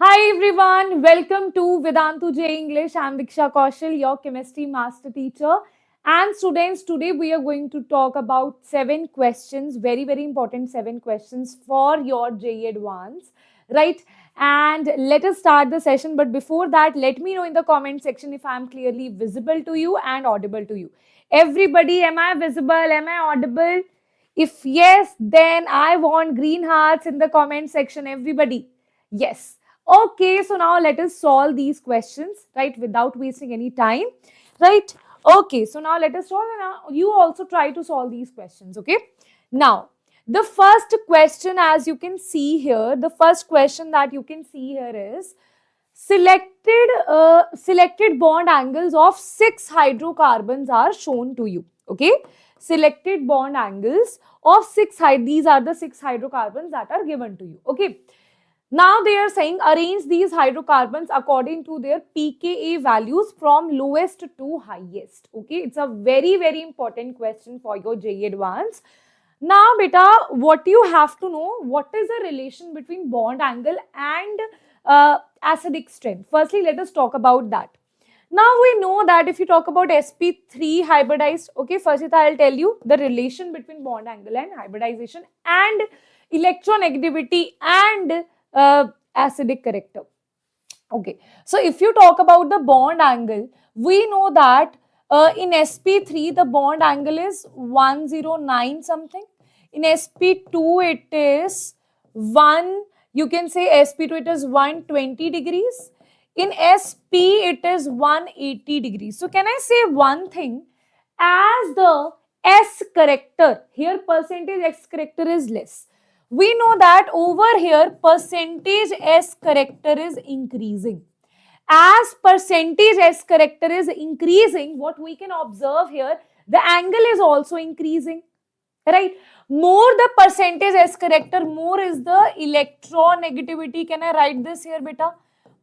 Hi everyone, welcome to Vedantu JEE English. I'm Diksha Kaushal, your chemistry master teacher. And students, today we are going to talk about 7 questions, very important 7 questions for your JEE Advance, right? And let us start the session. But before that, let me know in the comment section if I'm clearly visible to you and audible to you. Everybody, am I visible? Am I audible? If yes, then I want green hearts in the comment section, everybody. Yes. Okay, so now let us solve these questions, right, without wasting any time, right? Okay, so now let us solve, and now you also try to solve these questions, okay? Now, the first question, as you can see here, the first question that you can see here is selected bond angles of 6 hydrocarbons are shown to you, okay? Selected bond angles of 6 these are the 6 hydrocarbons that are given to you, okay? Now they are saying arrange these hydrocarbons according to their pKa values from lowest to highest. Okay, it's a very important question for your JEE Advance. Now, beta, what you have to know, what is the relation between bond angle and acidic strength? Firstly, let us talk about that. Now we know that if you talk about sp3 hybridized, okay, first I'll tell you the relation between bond angle and hybridization and electronegativity and acidic character. Okay, so if you talk about the bond angle, we know that in sp3 the bond angle is 109 something. In sp2 it is 1, you can say sp2 it is 120 degrees. In sp it is 180 degrees. So can I say one thing, as the s character here, percentage x character is less, we know that over here percentage s character is increasing. As percentage s character is increasing, what we can observe here, the angle is also increasing, right? More the percentage s character, more is the electronegativity. Can I write this here, beta?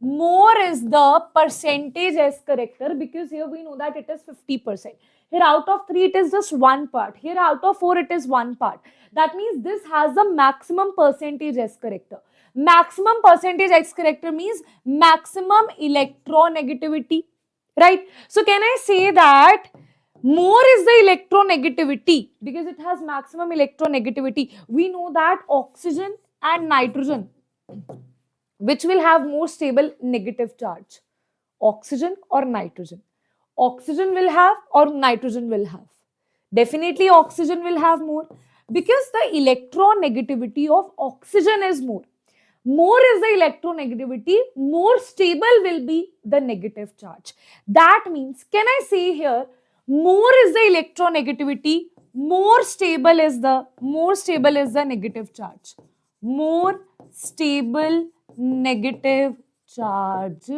More is the percentage s character, because here we know that it is 50%. Here out of 3 it is just 1 part. Here out of 4 it is 1 part. That means this has the maximum percentage s character. Maximum percentage x character means maximum electronegativity, right? So can I say that more is the electronegativity because it has maximum electronegativity? We know that oxygen and nitrogen, which will have more stable negative charge, oxygen or nitrogen? Oxygen will have or nitrogen will have? Definitely oxygen will have more, because the electronegativity of oxygen is more. More is the electronegativity, more stable will be the negative charge. That means, can I say here, more is the electronegativity, more stable is the negative charge. More stable negative charge.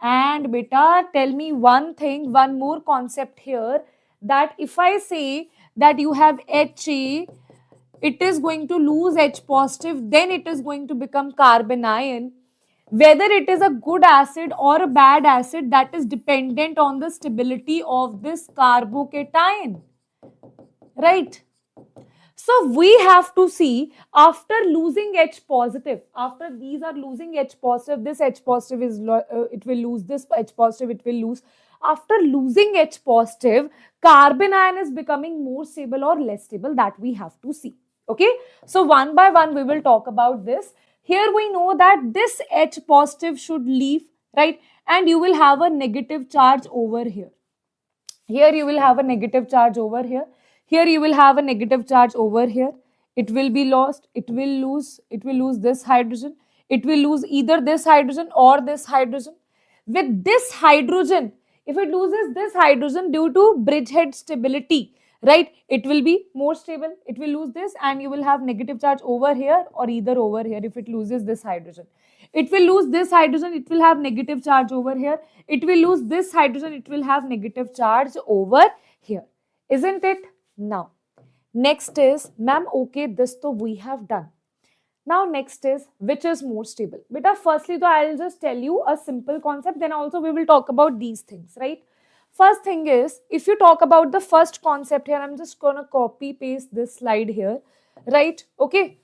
And beta, tell me one thing, one more concept here, that if I say that you have HA, it is going to lose H positive, then it is going to become carbon ion. Whether it is a good acid or a bad acid, that is dependent on the stability of this carbocation, right? So we have to see, after losing H positive, after these are losing H positive, this H positive is it will lose, this H positive it will lose. After losing H positive, carbon ion is becoming more stable or less stable, that we have to see. Okay, so one by one we will talk about this. Here we know that this H positive should leave, right? And you will have a negative charge over here. Here you will have a negative charge over here. Here you will have a negative charge over here. It will be lost. It will lose this hydrogen. It will lose either this hydrogen or this hydrogen. With this hydrogen, if it loses this hydrogen due to bridgehead stability, right, it will be more stable. It will lose this and you will have negative charge over here or either over here if it loses this hydrogen. It will lose this hydrogen, it will have negative charge over here. It will lose this hydrogen, it will have negative charge over here. Isn't it? Now, next is, ma'am, okay, this to we have done. Now, next is, which is more stable? Beta, firstly, though, I'll just tell you a simple concept, then also we will talk about these things, right? First thing is, if you talk about the first concept here, I'm just gonna copy paste this slide here, right? Okay.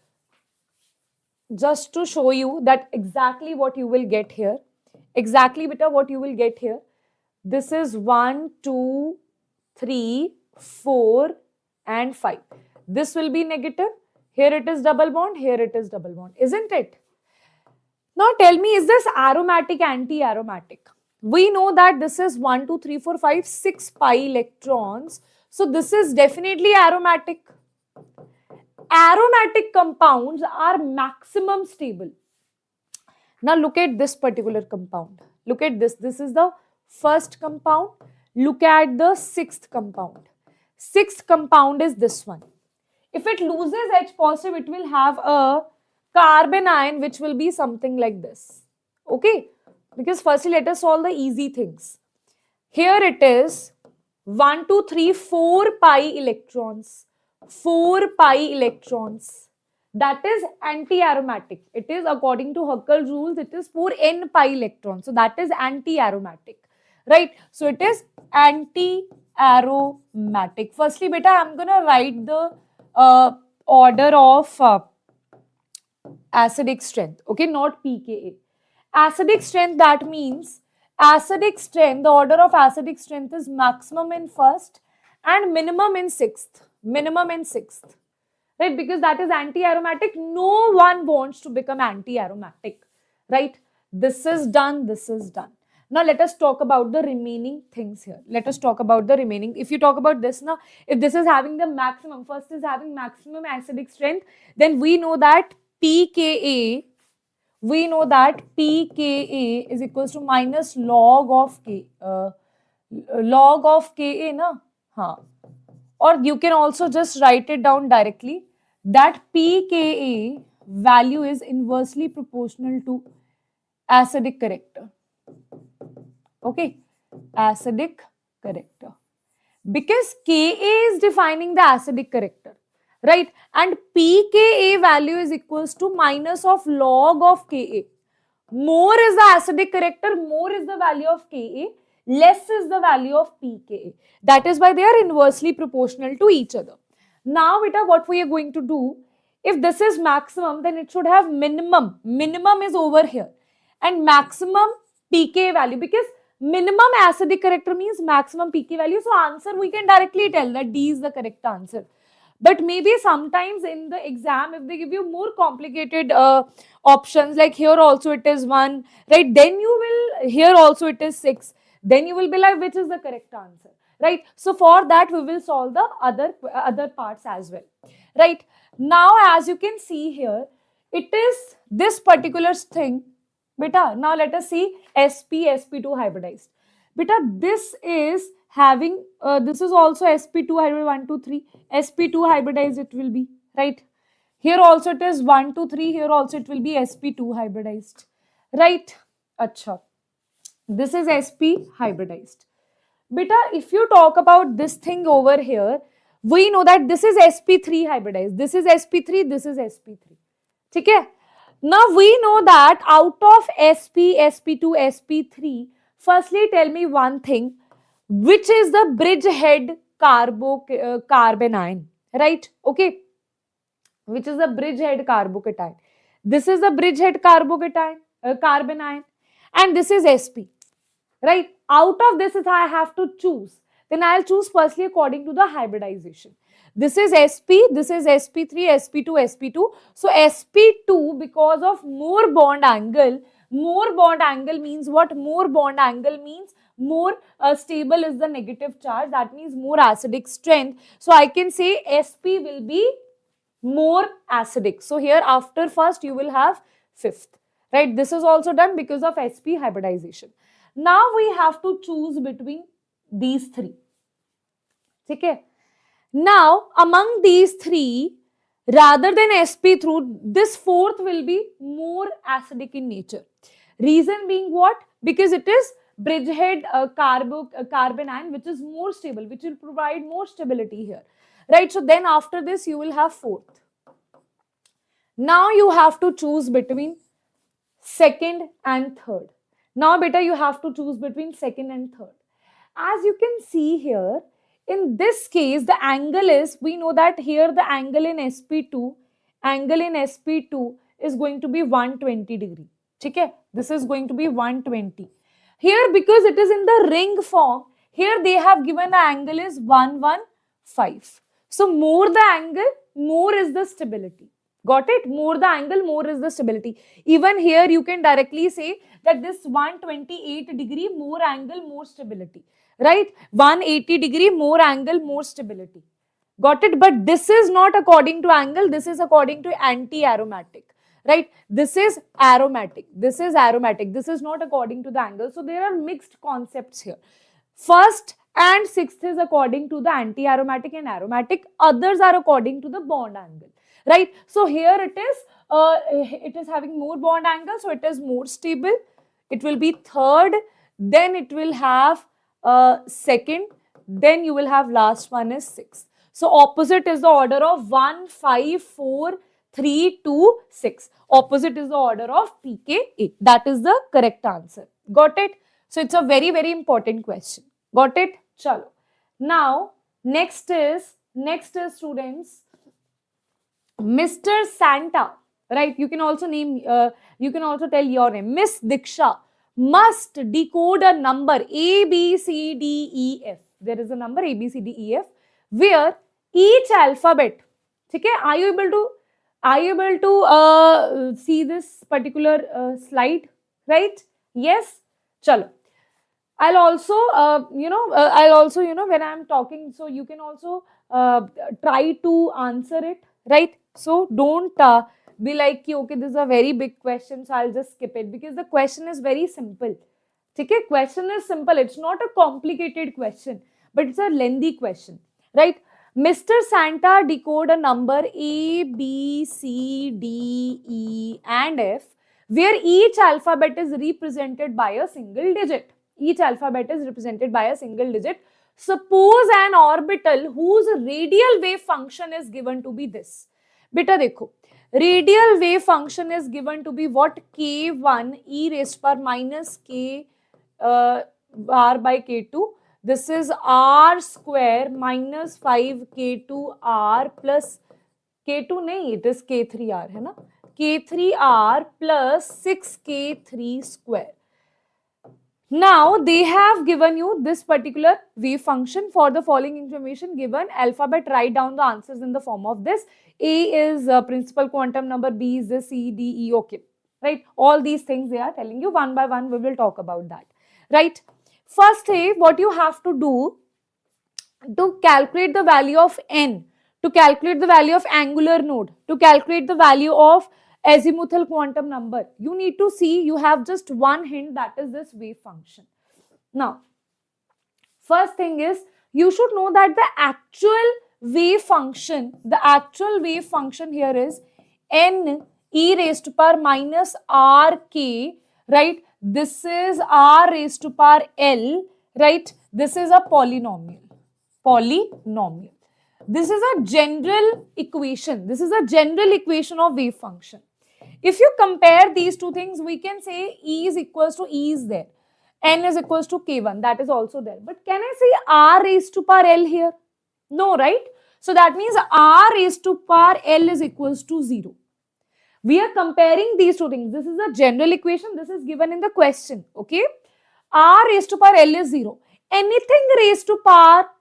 just to show you that exactly what you will get here. Exactly, beta, what you will get here. This is 1, 2, 3, 4 and 5. This will be negative. Here it is double bond, here it is double bond, isn't it? Now tell me, is this aromatic, anti-aromatic? We know that this is 1, 2, 3, 4, 5, 6 pi electrons. So this is definitely aromatic. Aromatic compounds are maximum stable. Now look at this particular compound. Look at this. This is the first compound. Look at the sixth compound. Sixth compound is this one. If it loses H positive, it will have a carbon ion which will be something like this. Okay? Because firstly, let us solve the easy things. Here it is 1, 2, 3, 4 pi electrons. 4 pi electrons. That is anti-aromatic. It is according to Huckel's rules, it is 4 n pi electrons. So that is anti-aromatic. Right? So it is anti-aromatic. Firstly, beta, I'm going to write the order of acidic strength. Okay, not pKa. Acidic strength, that means acidic strength, the order of acidic strength is maximum in first and minimum in sixth. Minimum in sixth. Right, because that is anti-aromatic. No one wants to become anti-aromatic. Right, this is done, this is done. Now let us talk about the remaining things here. Let us talk about the remaining. If you talk about this now, if this is having the maximum, first is having maximum acidic strength, then we know that pKa is equals to minus log of K. Log of Ka, na? Haan. Or you can also just write it down directly that pKa value is inversely proportional to acidic character. Okay, acidic character. Because Ka is defining the acidic character, right? And pKa value is equals to minus of log of Ka. More is the acidic character, more is the value of Ka, less is the value of pKa. That is why they are inversely proportional to each other. Now, beta, what we are going to do, if this is maximum, then it should have minimum. Minimum is over here. And maximum pKa value, because minimum acidic character means maximum pKa value. So, answer we can directly tell that D is the correct answer. But maybe sometimes in the exam, if they give you more complicated options, like here also it is 1, right? Then you will, here also it is 6. Then you will be like, which is the correct answer, right? So for that, we will solve the other parts as well, right? Now, as you can see here, it is this particular thing. Beta, now let us see sp2 hybridized. Beta, this is having, this is also sp2 hybridized 1, 2, 3. sp2 hybridized it will be, right? Here also it is 1, 2, 3. Here also it will be sp2 hybridized, right? Acha. This is sp hybridized. Beta, if you talk about this thing over here, we know that this is sp3 hybridized. This is sp3, this is sp3. Okay? Now we know that out of sp, sp2, sp3, firstly tell me one thing, which is the bridgehead carbon ion, right? Okay. Which is the bridgehead carbocation. This is the bridgehead carbon ion, and this is sp. Right? Out of this, if I have to choose, then I'll choose firstly according to the hybridization. This is sp, this is sp3, sp2, sp2. So sp2, because of more bond angle means what? More bond angle means more stable is the negative charge. That means more acidic strength. So I can say sp will be more acidic. So here after first you will have fifth. Right? This is also done because of sp hybridization. Now we have to choose between these three. Okay. Now among these three, rather than sp through, this fourth will be more acidic in nature. Reason being what? Because it is bridgehead carbon ion, which is more stable, which will provide more stability here. Right? So then after this you will have fourth. Now you have to choose between second and third. Now, beta, you have to choose between second and third. As you can see here, in this case, the angle is, we know that here the angle in sp2 is going to be 120 degree. Okay, this is going to be 120. Here, because it is in the ring form, here they have given the angle is 115. So more the angle, more is the stability. Got it? More the angle, more is the stability. Even here you can directly say that this 128 degree, more angle, more stability. Right? 180 degree, more angle, more stability. Got it? But this is not according to angle, this is according to anti-aromatic. Right? This is aromatic. This is aromatic. This is not according to the angle. So there are mixed concepts here. First and sixth is according to the anti-aromatic and aromatic. Others are according to the bond angle. Right? So here it is having more bond angle. So it is more stable. It will be third. Then it will have second. Then you will have last one is sixth. So opposite is the order of 1, 5, 4, 3, 2, 6. Opposite is the order of pKa. That is the correct answer. Got it? So it's a very, very important question. Got it? Chalo. Now, next is students, Mr. Santa. Right? You can also name, you can also tell your name. Miss Diksha must decode a number A, B, C, D, E, F. There is a number A, B, C, D, E, F, where each alphabet, okay, are you able to see this particular slide, right? Yes. Chalo. I'll also, when I'm talking, so you can also try to answer it, right? So don't be like, okay, this is a very big question, so I'll just skip it, because the question is very simple. Okay, question is simple. It's not a complicated question, but it's a lengthy question, right? Mr. Santa decode a number A, B, C, D, E, and F, where each alphabet is represented by a single digit. Each alphabet is represented by a single digit. Suppose an orbital whose radial wave function is given to be this. Beta dekho. Radial wave function is given to be what? K1 e raised to power minus K r by K2. This is r square minus 5k2r plus K2 nahi, it is K3r, hai na? K3r plus 6k3 square. Now they have given you this particular wave function. For the following information given, alphabet, write down the answers in the form of this. A is principal quantum number, B is the C, D, E, okay. Right? All these things they are telling you one by one. We will talk about that. Right? First, what you have to do to calculate the value of n, to calculate the value of angular node, to calculate the value of azimuthal quantum number, you need to see, you have just one hint, that is this wave function. Now, first thing is, you should know that the actual wave function here is n e raised to power minus r k, right? This is r raised to power l, right? This is a polynomial. This is a general equation. This is a general equation of wave function. If you compare these two things, we can say E is equals to E is there. N is equals to K1. That is also there. But can I say R raised to power L here? No, right? So that means R raised to power L is equals to 0. We are comparing these two things. This is a general equation. This is given in the question. Okay? R raised to power L is 0. Anything raised to power,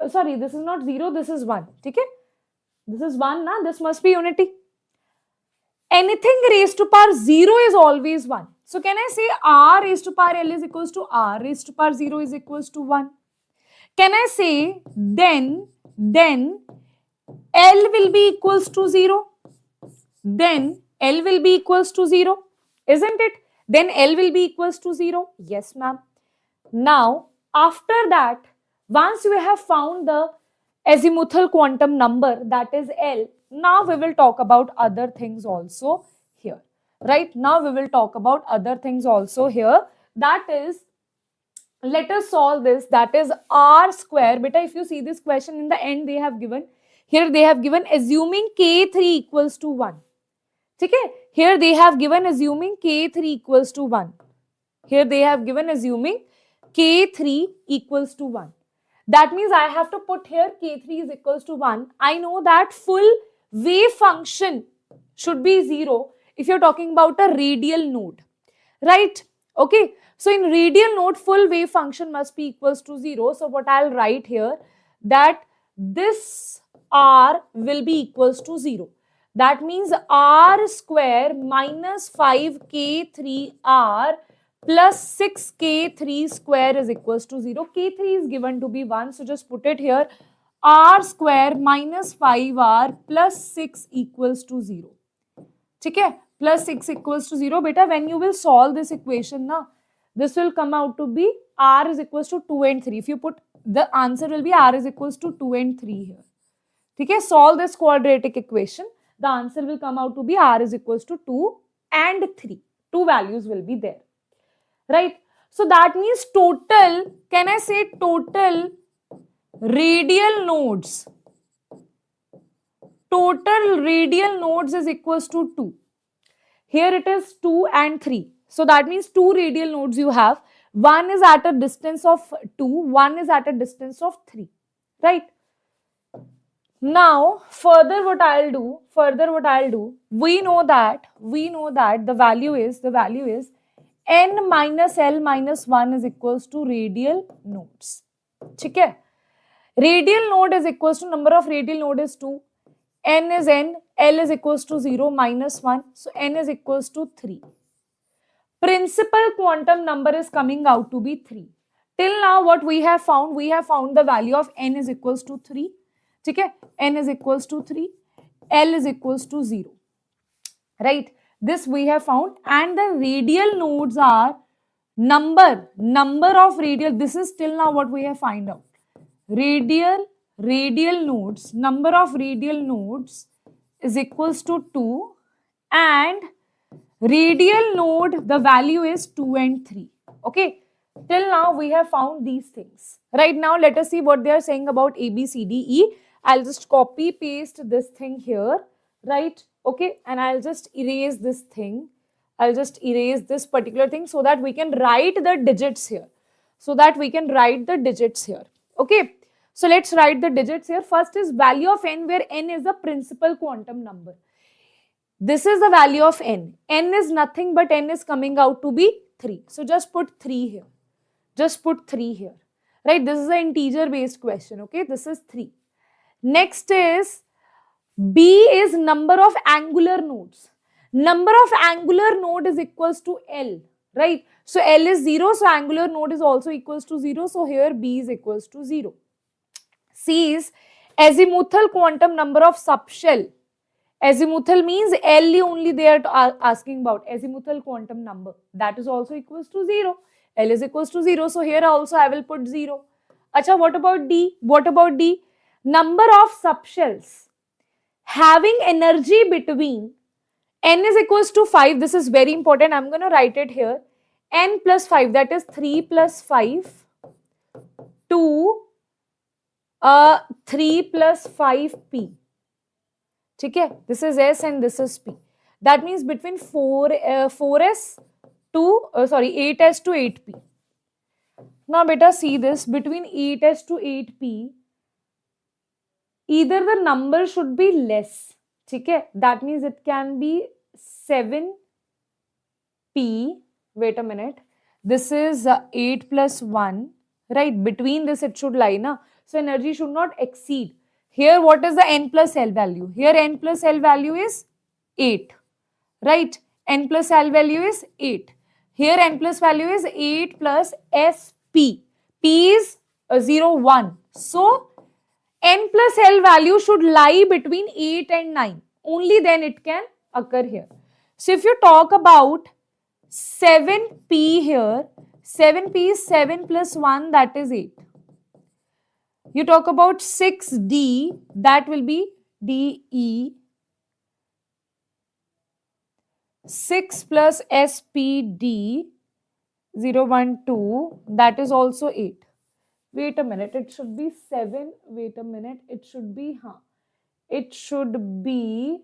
sorry, this is not 0. This is 1. Okay? This is 1. Na? This must be unity. Anything raised to power 0 is always 1. So can I say R raised to power L is equals to R raised to power 0 is equals to 1? Can I say then L will be equals to 0? Then L will be equals to 0, isn't it? Then L will be equals to 0. Yes, ma'am. Now, after that, once you have found the azimuthal quantum number, that is L, now we will talk about other things also here. Right? Now we will talk about other things also here. That is, let us solve this. That is R square. Beta, if you see this question in the end, they have given, here they have given assuming K3 equals to 1. Okay? Here they have given assuming K3 equals to 1. Here they have given assuming K3 equals to 1. That means I have to put here K3 is equals to 1. I know that full wave function should be 0 if you're talking about a radial node, right? Okay, so in radial node, full wave function must be equals to 0. So what I'll write here, that this r will be equals to 0. That means r square minus 5k3r plus 6k3 square is equals to 0. k3 is given to be 1, so just put it here. R square minus 5r plus 6 equals to 0. ठीक है, plus 6 equals to 0. Beta, when you will solve this equation na, this will come out to be r is equals to 2 and 3. If you put, the answer will be r is equals to 2 and 3 here. ठीक है, solve this quadratic equation. The answer will come out to be r is equals to 2 and 3. Two values will be there, right? So that means total, can I say total radial nodes? Total radial nodes is equals to 2. Here it is 2 and 3. So that means 2 radial nodes you have. One is at a distance of 2, one is at a distance of 3, right? Now, further what I'll do, we know that the value is n minus L minus 1 is equals to radial nodes. Okay? Radial node is equals to, number of radial node is 2, n is n, L is equals to 0 minus 1, so n is equals to 3. Principal quantum number is coming out to be 3. Till now what we have found the value of n is equals to 3. Okay? N is equals to 3, L is equals to 0, right? This we have found, and the radial nodes are number of radial, this is till now what we have find out. Radial nodes, number of radial nodes is equals to 2, and radial node, the value is 2 and 3. Okay, till now we have found these things. Right now, let us see what they are saying about A, B, C, D, E. I'll just copy paste this thing here, right? Okay, and I'll just erase this thing. I'll just erase this particular thing so that we can write the digits here. Okay, so let's write the digits here. First is value of n, where n is the principal quantum number. This is the value of n. N is nothing but n is coming out to be 3. So just put 3 here. Right? This is an integer based question. Okay, this is 3. Next is B is number of angular nodes. Number of angular node is equals to L, right? So L is 0, so angular node is also equals to 0. So here B is equals to 0. C is azimuthal quantum number of subshell. Azimuthal means L only they are asking about. Azimuthal quantum number, that is also equals to 0. L is equals to 0. So here also I will put 0. Acha, what about D? Number of subshells having energy between n is equals to 5. This is very important. I'm going to write it here. N plus 5, that is 3 plus 5 to 3 plus 5p. Okay? This is S and this is P. That means between 8s to 8p. Now beta, see this, between 8s to 8p, either the number should be less. Okay? That means it can be 7p. Wait a minute. This is 8 plus 1. Right? Between this it should lie. Na? So energy should not exceed. Here what is the n plus L value? Here n plus L value is 8. Right? N plus L value is 8. Here n plus value is 8 plus SP. P is 0, 1. So n plus L value should lie between 8 and 9. Only then it can occur here. So if you talk about 7p here, 7p is 7 plus 1, that is 8. You talk about 6d, that will be DE. 6 plus SPD, 0, 1, 2, that is also 8. Wait a minute, it should be 7. Wait a minute, it should be, it should be,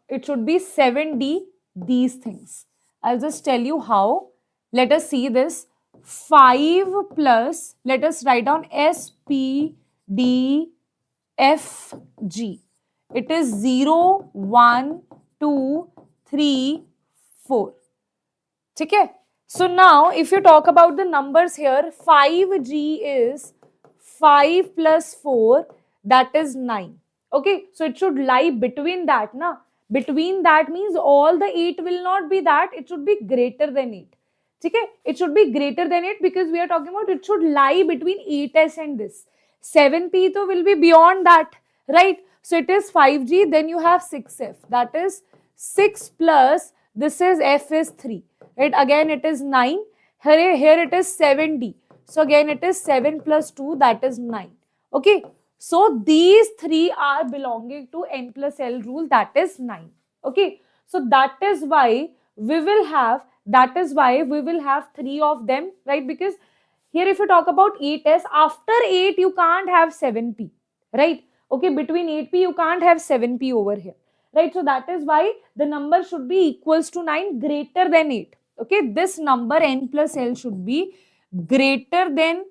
it should be 7D, these things. I'll just tell you how. Let us see this. 5 plus, let us write down SPD FG. It is 0, 1, 2, 3, 4. Okay? So now if you talk about the numbers here, 5G is 5 plus 4, that is 9. Okay, so it should lie between that. Na? Between that means all the 8 will not be that, it should be greater than 8. Okay, it should be greater than 8 because we are talking about it should lie between 8S and this. 7P though will be beyond that, right? So it is 5G, then you have 6F, that is 6 plus, this is F is 3. Right, again it is 9, here it is 7D, so again it is 7 plus 2, that is 9. Okay, so these three are belonging to N plus L rule, that is 9. Okay, so that is why we will have three of them, right? Because here if you talk about 8S, after 8 you can't have 7P, right? Okay, between 8P you can't have 7P over here, right? So that is why the number should be equals to 9, greater than 8. Okay, this number N plus L should be greater than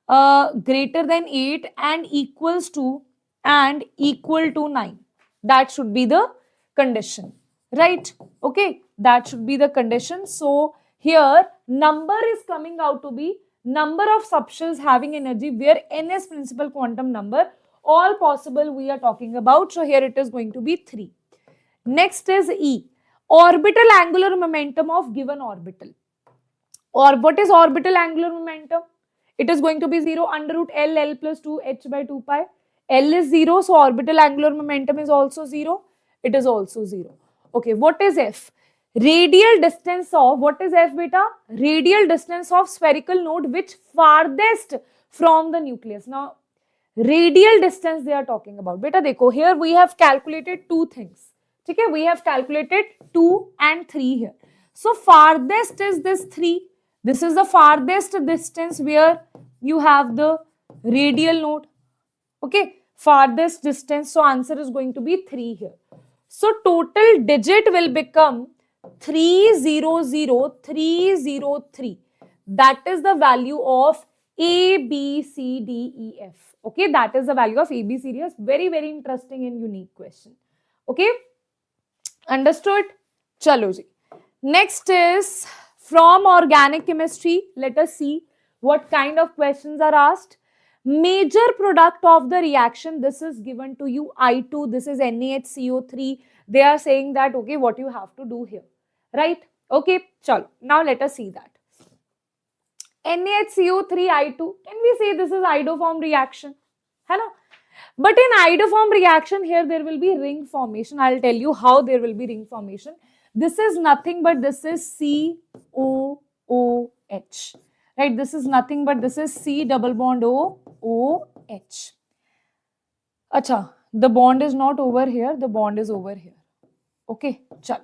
8 and equal to 9. That should be the condition, right? Okay, that should be the condition. So here number is coming out to be number of subshells having energy where N is principal quantum number. All possible we are talking about. So here it is going to be 3. Next is E. Orbital angular momentum of given orbital. Or what is orbital angular momentum? It is going to be 0 under root L plus 2 h by 2 pi. L is 0, so orbital angular momentum is also 0. It is also 0. Okay, what is F? Radial distance of, what is F beta? Radial distance of spherical node which farthest from the nucleus. Now, radial distance they are talking about. Beta, dekho, here we have calculated two things. Okay, we have calculated 2 and 3 here. So farthest is this 3. This is the farthest distance where you have the radial node. Okay, farthest distance. So answer is going to be 3 here. So total digit will become 300303. That is the value of A, B, C, D, E, F. Okay, that is the value of A, B, C, D, E, F. Very, very interesting and unique question. Okay. Understood? Chalo ji. Next is from organic chemistry. Let us see what kind of questions are asked. Major product of the reaction. This is given to you I2. This is NaHCO3. They are saying that, okay, what you have to do here. Right? Okay. Chalo. Now let us see that. NaHCO3 I2. Can we say this is iodoform reaction? Hello? But in iodoform reaction, here there will be ring formation. I'll tell you how there will be ring formation. This is nothing but this is COOH. Right? This is nothing but this is C double bond OH. Acha, the bond is not over here. The bond is over here. Okay, chal.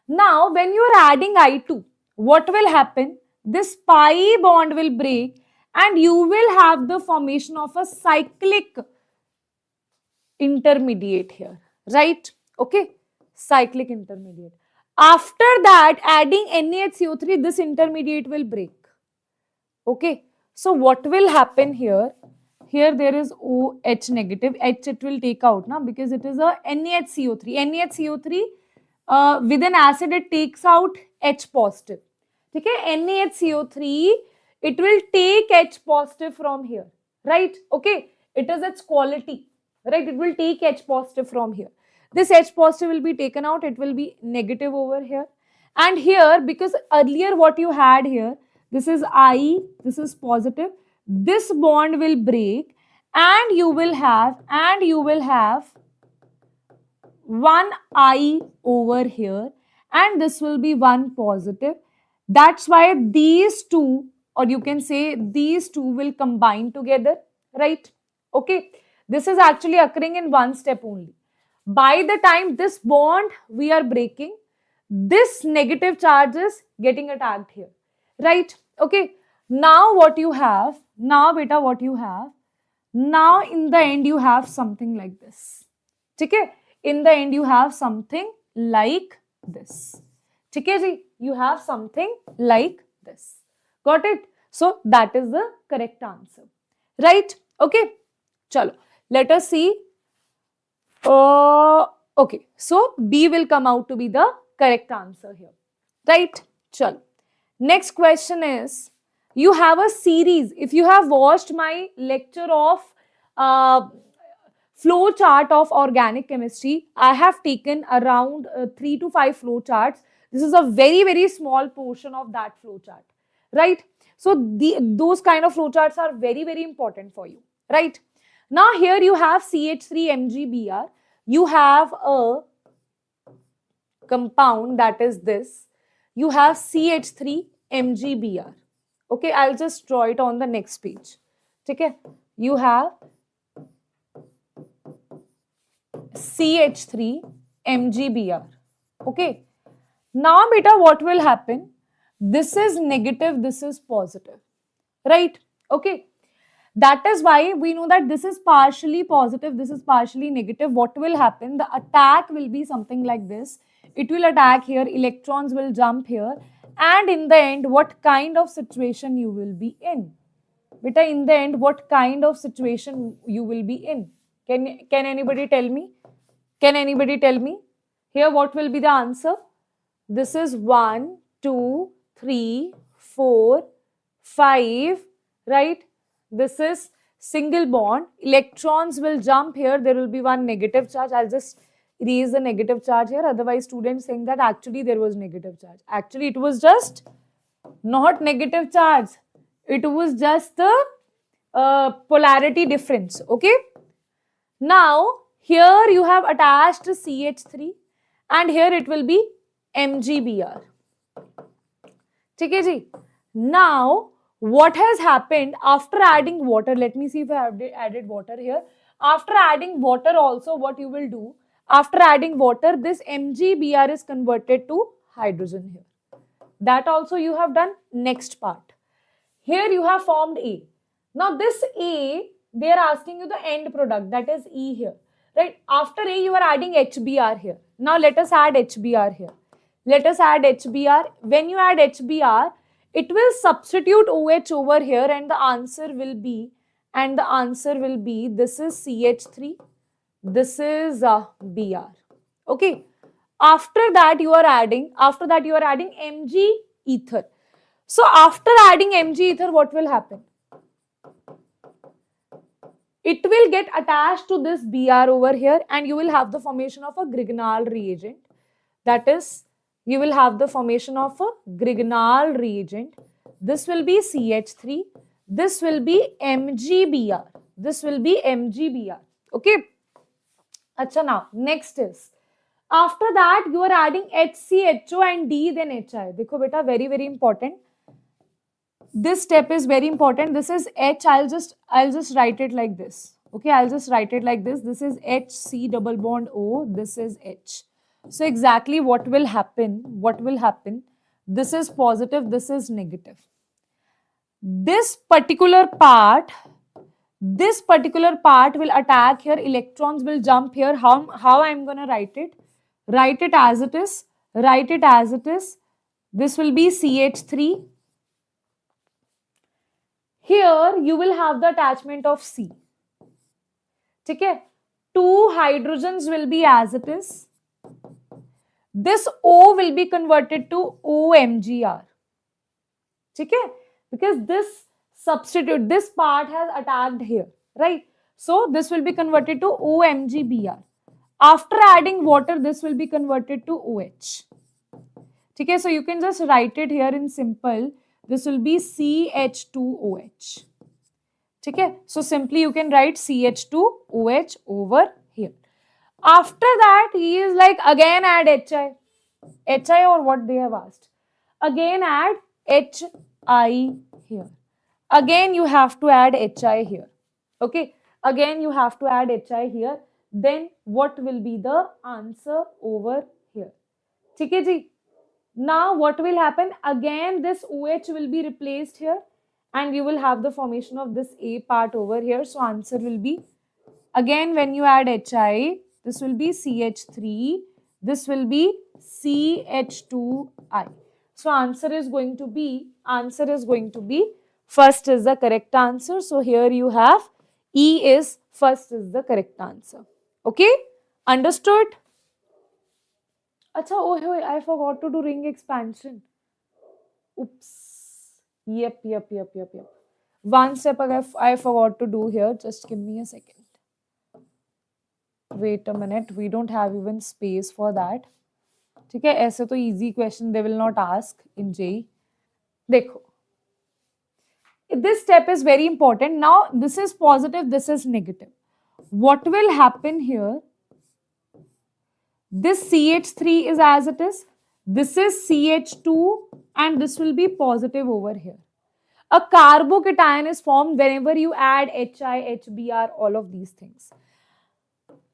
Now, when you are adding I2, what will happen? This pi bond will break and you will have the formation of a cyclic intermediate here, right? Okay, cyclic intermediate. After that, adding NaHCO3, this intermediate will break. Okay, so what will happen here? Here there is OH negative, H it will take out now because it is a NaHCO3. NaHCO3 with an acid it takes out H positive. Okay, NaHCO3 it will take H positive from here, right? Okay, it is its quality. Right, it will take H positive from here. This H positive will be taken out, it will be negative over here. And here, because earlier what you had here, this is I, this is positive, this bond will break and you will have one I over here and this will be one positive. That's why these two, or you can say these two will combine together, right? Okay. This is actually occurring in one step only. By the time this bond we are breaking, this negative charge is getting attacked here, right? Okay. Now what you have, now beta what you have, now in the end you have something like this. Okay? In the end you have something like this. Okay, you have something like this. Got it? So that is the correct answer. Right? Okay. Chalo. Let us see Okay, so B will come out to be the correct answer here. Right? Chal. Next question is, you have a series. If you have watched my lecture of uh, flow chart of organic chemistry, I have taken around 3 to 5 flow charts. This is a very, very small portion of that flow chart, right? So those kind of flow charts are very, very important for you, right? Now here you have CH3MgBr. You have a compound that is this. You have CH3MgBr. Okay, I'll just draw it on the next page. Okay, you have CH3MgBr. Okay. Now, beta, what will happen? This is negative, this is positive. Right? Okay. That is why we know that this is partially positive, this is partially negative. What will happen? The attack will be something like this. It will attack here, electrons will jump here. And in the end, what kind of situation you will be in? Beta, in the end, what kind of situation you will be in? Can anybody tell me? Can anybody tell me? Here, what will be the answer? This is 1, 2, 3, 4, 5, right? This is single bond. Electrons will jump here. There will be one negative charge. I'll just erase the negative charge here. Otherwise, students saying that actually there was negative charge. Actually, it was just not negative charge. It was just the polarity difference. Okay. Now, here you have attached CH3 and here it will be MgBr. Okay, ji. Now, what has happened after adding water? Let me see if I have added water here. After adding water also, what you will do? After adding water, this MgBr is converted to hydrogen here. That also you have done. Next part. Here you have formed A. Now this A, they are asking you the end product, that is E here. Right? After A, you are adding HBr here. Now let us add HBr here. Let us add HBr. When you add HBr, it will substitute OH over here and the answer will be, this is CH3, this is Br. Okay. After that you are adding Mg ether. So after adding Mg ether, what will happen? It will get attached to this Br over here and you will have the formation of a Grignard reagent. That is, you will have the formation of a Grignard reagent. This will be CH3. This will be MgBr. This will be MgBr. Okay. Acha, now, next is, after that, you are adding HCHO and D, then HI. Dekho beta, very, very important. This step is very important. This is H. I'll just write it like this. Okay, I'll just write it like this. This is HC double bond O. This is H. So exactly what will happen? What will happen? This is positive. This is negative. This particular part will attack here. Electrons will jump here. How I'm gonna write it? Write it as it is. Write it as it is. This will be CH3. Here you will have the attachment of C. Okay? 2 hydrogens will be as it is. This O will be converted to OMgR. Okay? Because this substitute, this part has attacked here, right? So this will be converted to OMgBr. After adding water, this will be converted to OH. Okay? So you can just write it here in simple. This will be CH2OH. Okay? So simply you can write CH2OH over here. After that, he is like, again add HI. HI or what they have asked. Again add HI here. Again you have to add HI here. Okay? Again you have to add HI here. Then what will be the answer over here? Okay, ji? Now what will happen? Again this OH will be replaced here and you will have the formation of this A part over here. So answer will be, again when you add HI, this will be CH3, this will be CH2I. So answer is going to be, first is the correct answer. So here you have E is first is the correct answer. Okay? Understood? Acha, oh, I forgot to do ring expansion. Oops. Yep. One step I forgot to do here. Just give me a second. Wait a minute. We don't have even space for that. ठीक है, ऐसे तो easy question they will not ask in JEE. देखो, this step is very important. Now, this is positive, this is negative. What will happen here? This CH3 is as it is. This is CH2 and this will be positive over here. A carbocation is formed whenever you add HI, HBr, all of these things.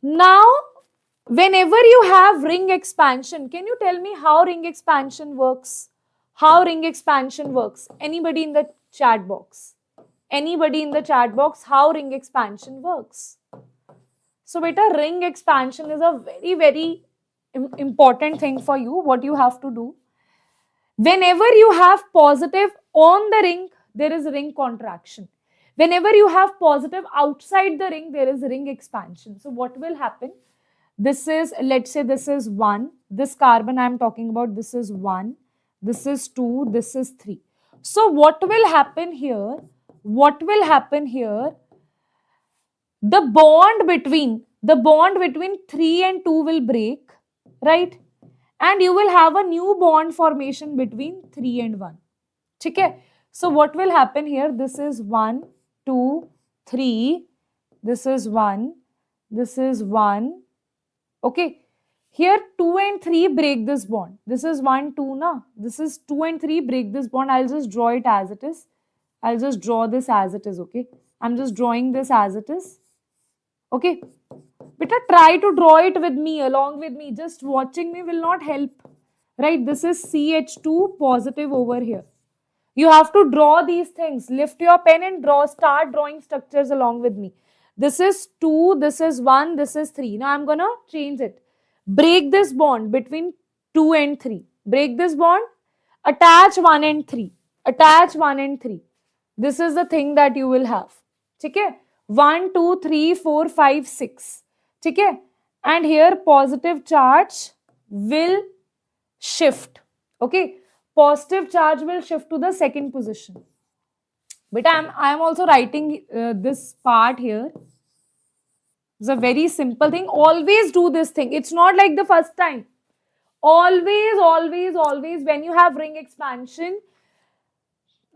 Now, whenever you have ring expansion, can you tell me how ring expansion works? How ring expansion works? Anybody in the chat box? Anybody in the chat box, how ring expansion works? So, beta, ring expansion is a very important thing for you. What you have to do? Whenever you have positive on the ring, there is ring contraction. Whenever you have positive outside the ring, there is ring expansion. So, what will happen? This is, let's say this is 1. This carbon I am talking about, this is 1. This is 2. This is 3. So, what will happen here? What will happen here? The bond between 3 and 2 will break, right? And you will have a new bond formation between 3 and 1. Okay? So, what will happen here? This is 1, 2, 3. This is 1. This is 1. Okay. Here 2 and 3 break this bond. This is 1, 2 na. This is 2 and 3 break this bond. I'll just draw it as it is. I'll just draw this as it is, okay? I'm just drawing this as it is. Okay? Beta, try to draw it with me, along with me. Just watching me will not help. Right? This is CH2 positive over here. You have to draw these things. Lift your pen and start drawing structures along with me. This is 2, this is 1, this is 3. Now I'm gonna change it. Break this bond between 2 and 3. Break this bond. Attach 1 and 3. Attach 1 and 3. This is the thing that you will have. Okay? 1, 2, 3, 4, 5, 6. Okay? And here positive charge will shift. Okay? Positive charge will shift to the second position. But I am also writing this part here. It's a very simple thing. Always do this thing. It's not like the first time. Always, when you have ring expansion,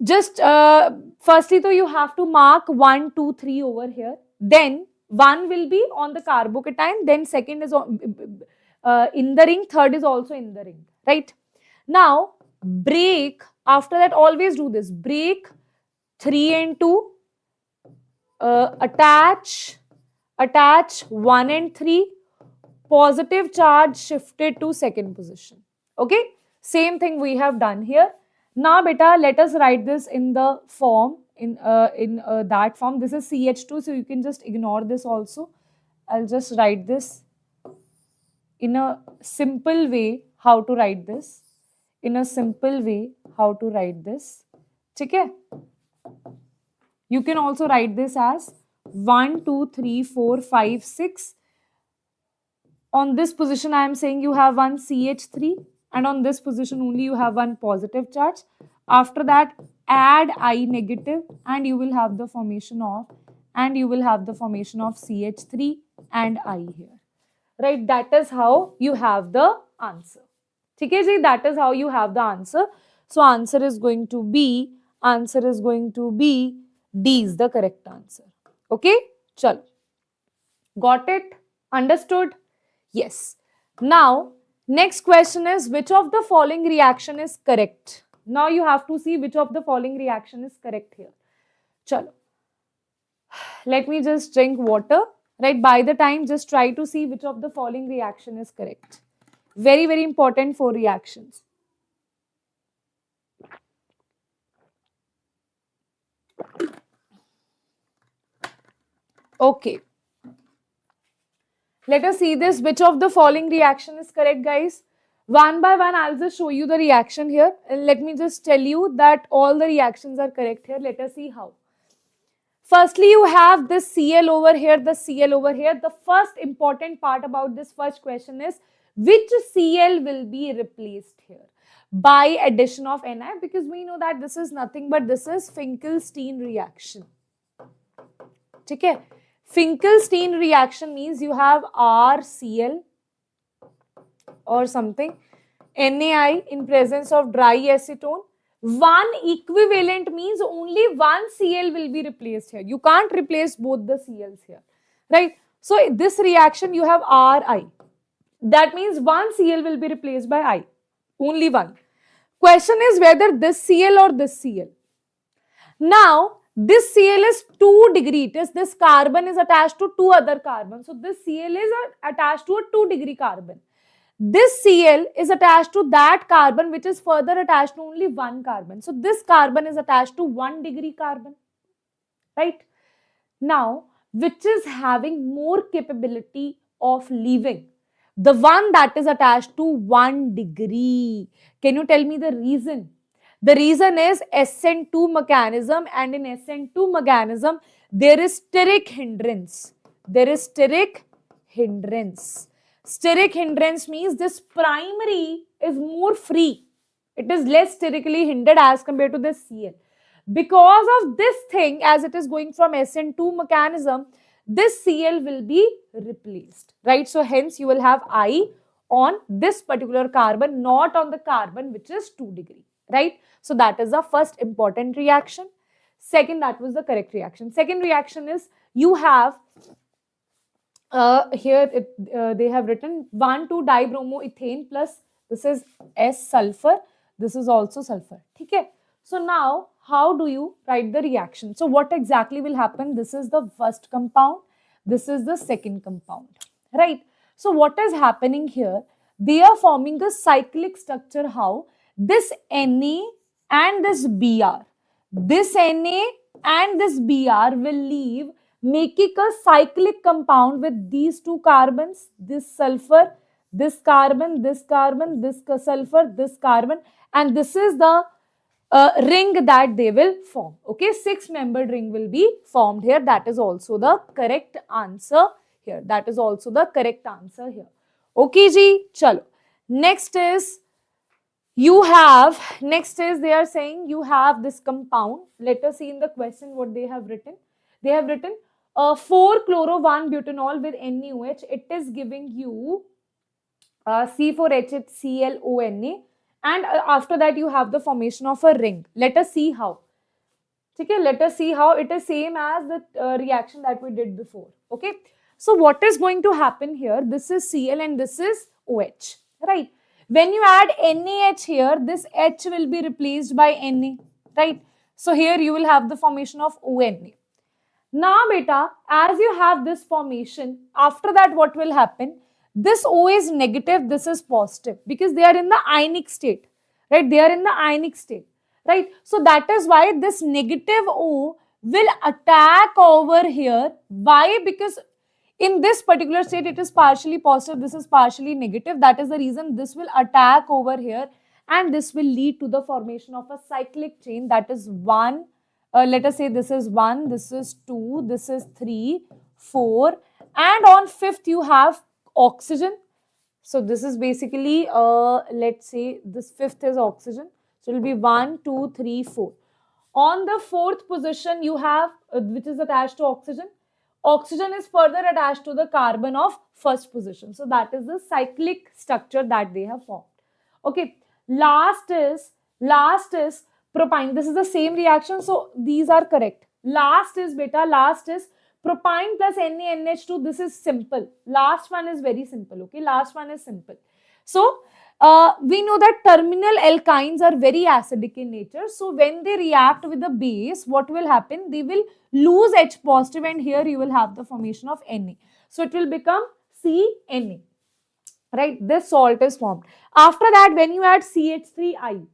just firstly, so you have to mark 1, 2, 3 over here. Then 1 will be on the carbocation. Then second is on, in the ring. Third is also in the ring. Right? Now, break. After that, always do this. Break 3 and 2. Attach 1 and 3. Positive charge shifted to second position. Okay? Same thing we have done here. Now, beta, let us write this in the form, in that form. This is CH2, so you can just ignore this also. I'll just write this in a simple way, how to write this. In a simple way, how to write this. Okay? You can also write this as 1, 2, 3, 4, 5, 6. On this position, I am saying you have one CH3. And on this position only you have one positive charge. After that, add I negative and you will have the formation of CH3 and I here. Right? That is how you have the answer. Okay, ji, that is how you have the answer. So answer is going to be D is the correct answer. Okay? Chalo. Got it? Understood? Yes. Now, next question is, which of the following reaction is correct? Now you have to see which of the following reaction is correct here. Chalo. Let me just drink water. Right? By the time, just try to see which of the following reaction is correct. Very, very important for reactions. Okay. Let us see this. Which of the following reaction is correct, guys? One by one, I'll just show you the reaction here. And let me just tell you that all the reactions are correct here. Let us see how. Firstly, you have this Cl over here, the Cl over here. The first important part about this first question is which Cl will be replaced here by addition of Ni, because we know that this is nothing but this is Finkelstein reaction. Okay? Finkelstein reaction means you have RCl or something, NaI in presence of dry acetone. One equivalent means only one Cl will be replaced here. You can't replace both the Cls here, right? So this reaction you have Ri. That means one Cl will be replaced by I. Only one. Question is whether this Cl or this Cl. Now, this Cl is 2 degree. It is this carbon is attached to two other carbons. So this Cl is attached to a 2 degree carbon. This Cl is attached to that carbon which is further attached to only one carbon. So this carbon is attached to 1 degree carbon, right? Now, which is having more capability of leaving? The one that is attached to 1 degree. Can you tell me the reason? The reason is SN2 mechanism, and in SN2 mechanism, there is steric hindrance. There is steric hindrance. Steric hindrance means this primary is more free. It is less sterically hindered as compared to this Cl. Because of this thing, as it is going from SN2 mechanism, this Cl will be replaced, right? So hence you will have I on this particular carbon, not on the carbon which is 2 degree, right? So that is the first important reaction. Second, that was the correct reaction. Second reaction is you have here they have written 1,2-dibromoethane plus this is S sulfur, this is also sulfur. Okay. So now how do you write the reaction? So what exactly will happen? This is the first compound, this is the second compound, right? So what is happening here? They are forming a cyclic structure. How? This Na and this Br, this Na and this Br will leave, making a cyclic compound with these two carbons, this sulfur, this carbon, this carbon, this sulfur, this carbon, and this is the ring that they will form. Okay, 6-membered ring will be formed here. That is also the correct answer here. That is also the correct answer here. Okay, ji, chalo. Next is you have, next is they are saying you have this compound. Let us see in the question what they have written. They have written 4-chloro-1-butanol with NaOH. It is giving you C4HClONa, and after that you have the formation of a ring. Let us see how. Okay, let us see how. It is same as the reaction that we did before. Okay, so what is going to happen here? This is Cl and this is OH, right? When you add NaH here, this H will be replaced by Na, right? So here you will have the formation of ONa. Now beta, as you have this formation, after that what will happen? This O is negative, this is positive, because they are in the ionic state, right? They are in the ionic state, right? So that is why this negative O will attack over here. Why? Because in this particular state, it is partially positive, this is partially negative. That is the reason this will attack over here, and this will lead to the formation of a cyclic chain. That is 1, let us say this is 1, this is 2, this is 3, 4, and on 5th you have oxygen. So this is basically, let's say this 5th is oxygen. So it will be 1, 2, 3, 4. On the 4th position you have, which is attached to oxygen. Oxygen is further attached to the carbon of 1st position. So that is the cyclic structure that they have formed. Okay. Last is propyne. This is the same reaction. So these are correct. Last is propyne plus NaNH2. This is simple. Last one is very simple. Okay. Last one is simple. So we know that terminal alkynes are very acidic in nature. So when they react with the base, what will happen? They will lose H positive, and here you will have the formation of Na. So it will become CNA, right? This salt is formed. After that, when you add CH3I,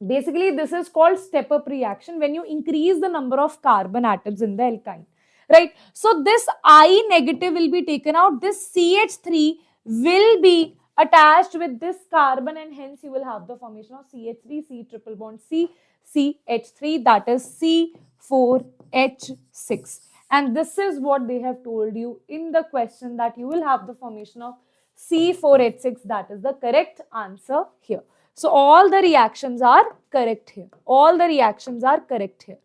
basically this is called step-up reaction when you increase the number of carbon atoms in the alkyne, right? So this I negative will be taken out. This CH3 will be attached with this carbon, and hence you will have the formation of CH3, C triple bond C, CH3, that is C4H. H6. And this is what they have told you in the question, that you will have the formation of C4H6. That is the correct answer here. So all the reactions are correct here. All the reactions are correct here.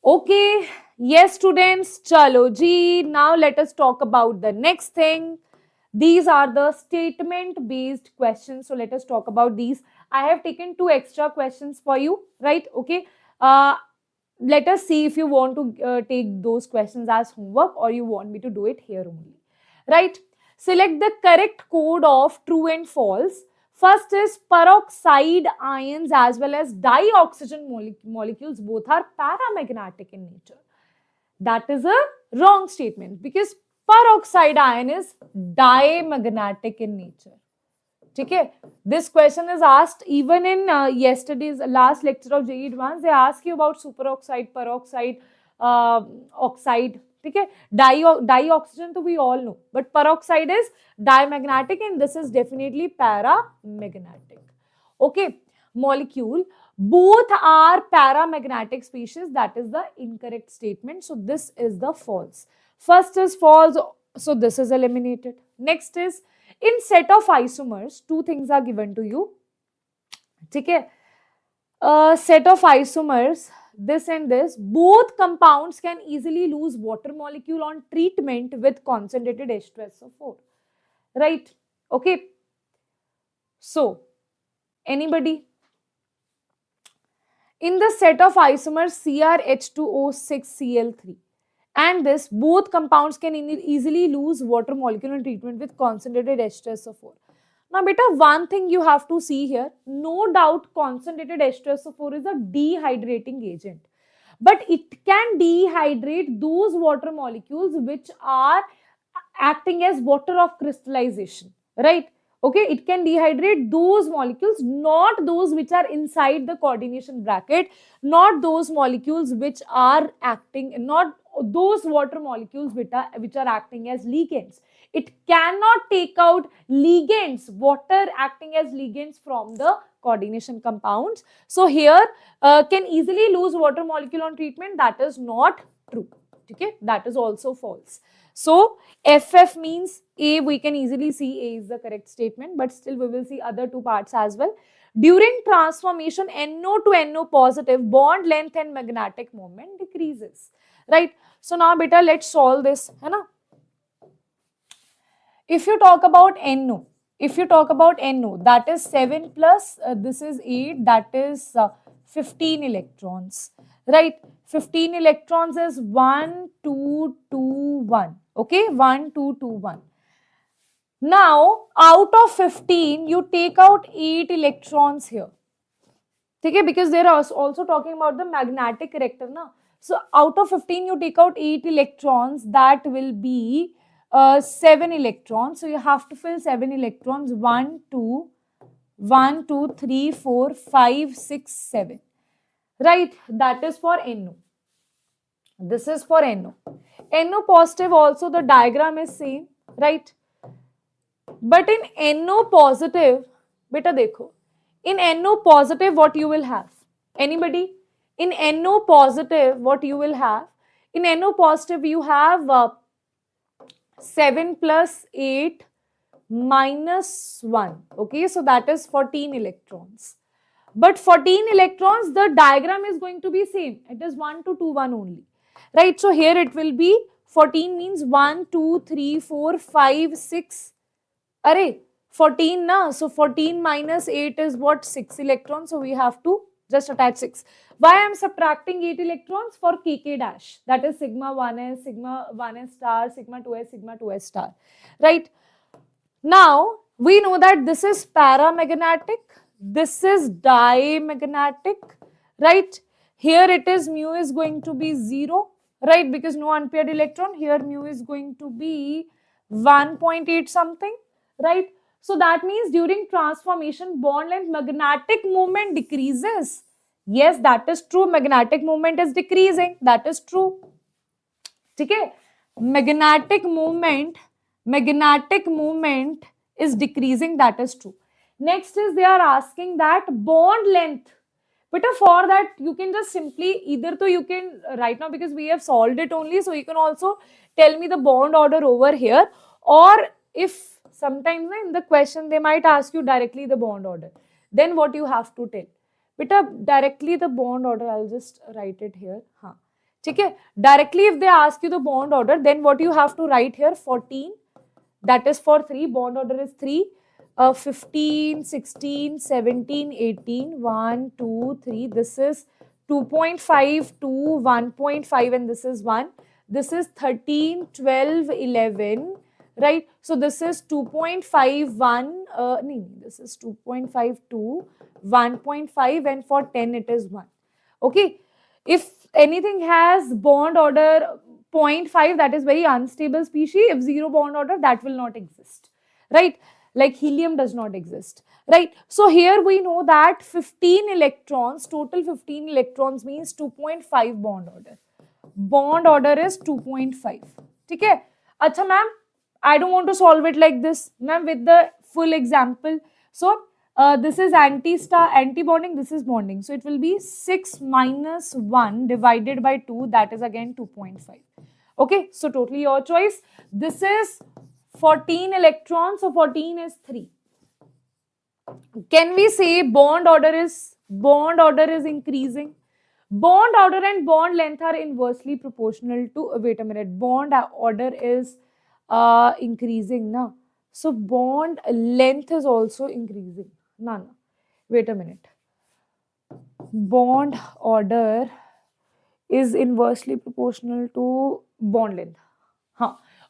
Okay, yes students, chalo ji. Now let us talk about the next thing. These are the statement based questions. So let us talk about these. I have taken 2 extra questions for you, right? Okay. Let us see if you want to take those questions as homework or you want me to do it here only, right? Select the correct code of true and false. First is peroxide ions as well as dioxygen molecules both are paramagnetic in nature. That is a wrong statement because peroxide ion is diamagnetic in nature. Okay, this question is asked even in yesterday's last lecture of JEE Advanced. They ask you about superoxide, peroxide, oxide. Okay, dioxygen to we all know, but peroxide is diamagnetic and this is definitely paramagnetic. Okay, molecule, both are paramagnetic species. That is the incorrect statement. So this is the false. First is false. So this is eliminated. Next is, in set of isomers, 2 things are given to you. Okay, set of isomers, this and this, both compounds can easily lose water molecule on treatment with concentrated H2SO4, right? Okay, so anybody? In the set of isomers CrH2O6Cl3 and this, both compounds can easily lose water molecule in treatment with concentrated H2SO4. Now beta, one thing you have to see here, no doubt concentrated H2SO4 is a dehydrating agent, but it can dehydrate those water molecules which are acting as water of crystallization, right? Okay, it can dehydrate those molecules, not those which are inside the coordination bracket, not those molecules which are acting, not those water molecules which are acting as ligands. It cannot take out ligands, water acting as ligands from the coordination compounds. So here can easily lose water molecule on treatment. That is not true. Okay, that is also false. So FF means A, we can easily see A is the correct statement, but still we will see other 2 parts as well. During transformation, NO to NO positive, bond length and magnetic moment decreases, right? So now beta, let's solve this, hai na? If you talk about NO, that is 7 plus, this is 8, that is 15 electrons, right? 15 electrons is 1, 2, 2, 1. Okay, 1, 2, 2, 1. Now, out of 15, you take out 8 electrons here. Okay, because they are also talking about the magnetic character. Na? So, out of 15, you take out 8 electrons. That will be 7 electrons. So, you have to fill 7 electrons. 1, 2, 3, 4, 5, 6, 7. Right, that is for NO. This is for NO. NO positive also the diagram is same, right? But in NO positive, beta dekho, in NO positive what you will have? Anybody? In NO positive what you will have? In NO positive you have 7 plus 8 minus 1. Okay, so that is 14 electrons. But 14 electrons, the diagram is going to be same. It is 1 to 2, 1 only. Right, so here it will be 14 means 1, 2, 3, 4, 5, 6. Array, 14 na. So 14 minus 8 is what? 6 electrons. So we have to just attach 6. Why I am subtracting 8 electrons? For kk dash. That is sigma 1s, sigma 1s star, sigma 2s, sigma 2s star. Right. Now we know that this is paramagnetic. This is diamagnetic. Right. Here it is mu is going to be 0. Right, because no unpaired electron. Here mu is going to be 1.8 something, right? So that means during transformation, bond length magnetic moment decreases. Yes, that is true. Magnetic moment is decreasing. That is true. Okay, magnetic moment is decreasing. That is true. Next is they are asking that bond length But for that, you can just simply either you can right now, because we have solved it only, so you can also tell me the bond order over here, or if sometimes in the question they might ask you directly the bond order, then what you have to tell. Beta, directly the bond order, I'll just write it here. Okay? Directly if they ask you the bond order, then what you have to write here, 14, that is for 3, bond order is 3, 15, 16, 17, 18, 1, 2, 3, this is 2.5, 2, 1.5 and this is 1. This is 13, 12, 11, right? So this is 2.51, this is 2.52, 1.5 and for 10 it is 1. Okay, if anything has bond order 0.5, that is very unstable species. If 0 bond order, that will not exist, right? Like helium does not exist, right? So here we know that 15 electrons, total 15 electrons means 2.5 bond order. Bond order is 2.5. Okay? Acha ma'am, I don't want to solve it like this, ma'am, with the full example. So this is anti-bonding, this is bonding. So it will be 6 minus 1 divided by 2, that is again 2.5. Okay, so totally your choice. This is 14 electrons, so 14 is 3. Can we say bond order is increasing? Bond order and bond length are inversely proportional to, wait a minute, bond order is increasing, na? So bond length is also increasing. No. Wait a minute. Bond order is inversely proportional to bond length.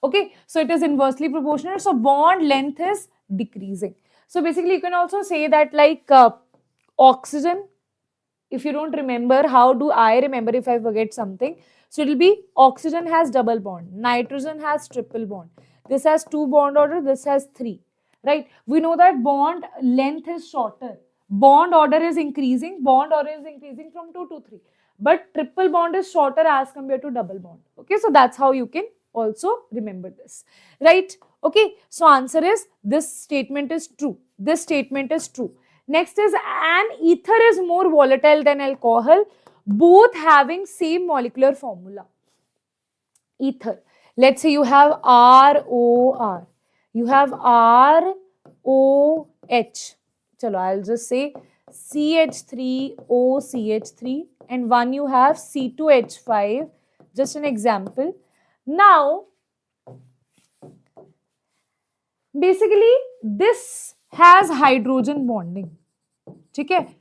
Okay, so it is inversely proportional. So bond length is decreasing. So basically, you can also say that like oxygen. If you don't remember, how do I remember if I forget something? So it will be oxygen has double bond, nitrogen has triple bond. This has 2 bond order, this has 3. Right? We know that bond length is shorter. Bond order is increasing. Bond order is increasing from 2 to 3. But triple bond is shorter as compared to double bond. Okay, so that's how you can also remember this. Right? Okay, so answer is this statement is true. This statement is true. Next is an ether is more volatile than alcohol, both having same molecular formula. Ether. Let's say you have ROR. You have ROH. Chalo, I'll just say CH3OCH3 and one you have C2H5. Just an example. Now, basically, this has hydrogen bonding. Okay?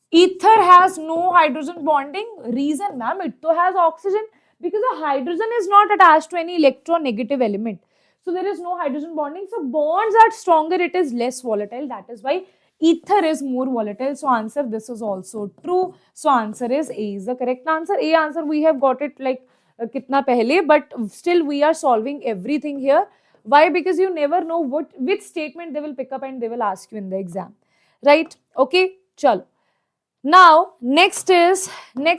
Ether has no hydrogen bonding. Reason, ma'am, it too has oxygen because the hydrogen is not attached to any electronegative element. So there is no hydrogen bonding. So bonds are stronger, it is less volatile. That is why ether is more volatile. So answer, this is also true. So answer is A is the correct answer. A answer, we have got it like kitna pehle, but still we are solving everything here. Why? Because you never know which statement they will pick up and they will ask you in the exam. Right? Okay, chalo. Now, next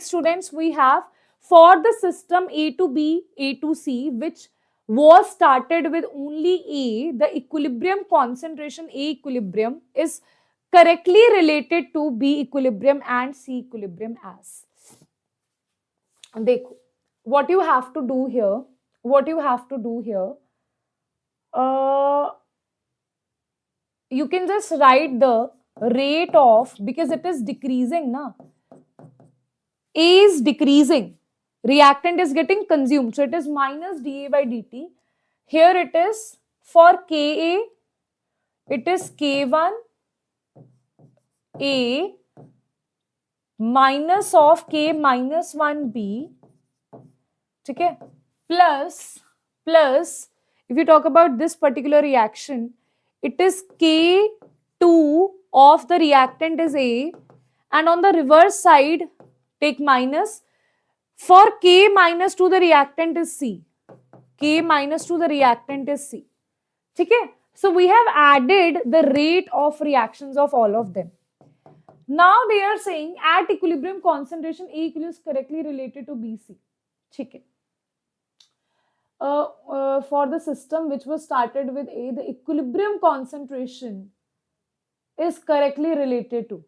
students, we have for the system A to B, A to C, which was started with only A, the equilibrium concentration A equilibrium is correctly related to B equilibrium and C equilibrium as. Dekho, what you have to do here, you can just write the rate of, because it is decreasing, na? A is decreasing, reactant is getting consumed, so it is minus dA by dt. Here it is for Ka, it is K1 A minus of K minus 1B, okay, plus, if you talk about this particular reaction, it is K2 of the reactant is A, and on the reverse side, take minus. For K minus 2, the reactant is C. K minus 2, the reactant is C. Okay? So we have added the rate of reactions of all of them. Now they are saying at equilibrium concentration, A equilibrium is correctly related to BC. Okay. For the system which was started with A, the equilibrium concentration is correctly related to.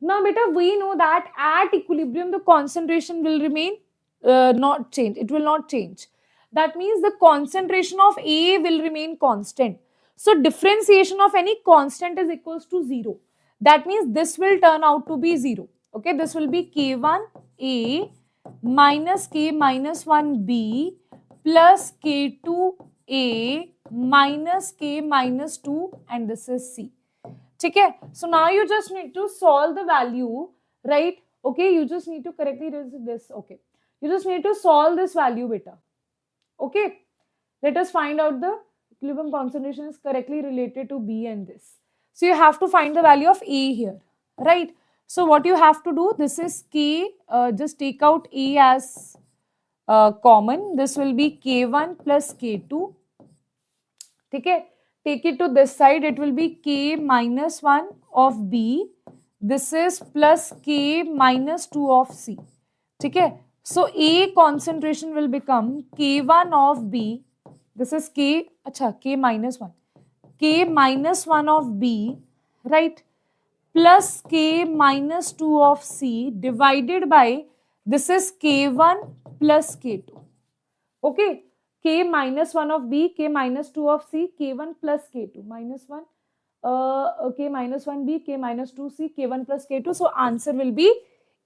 Now beta, we know that at equilibrium the concentration will remain not change. It will not change. That means the concentration of A will remain constant. So differentiation of any constant is equals to 0. That means this will turn out to be 0. Okay, this will be K1A minus K minus 1B plus K2A minus K minus 2, and this is C. Okay, so now you just need to solve the value, right? Okay, you just need to correctly raise this. Okay, you just need to solve this value, beta. Okay, let us find out the equilibrium concentration is correctly related to B and this. So you have to find the value of A here, right? So what you have to do, this is K, just take out A as common. This will be K1 plus K2. Okay, take it to this side, it will be K minus 1 of B. This is plus K minus 2 of C. Okay, so A concentration will become K1 of B. This is K, K minus 1. K minus 1 of B, right? Plus K minus 2 of C divided by, this is K1 plus K2. Okay, K minus 1 of B, K minus 2 of C, K1 plus K2, minus 1, K minus 1 B, K minus 2 C, K1 plus K2. So answer will be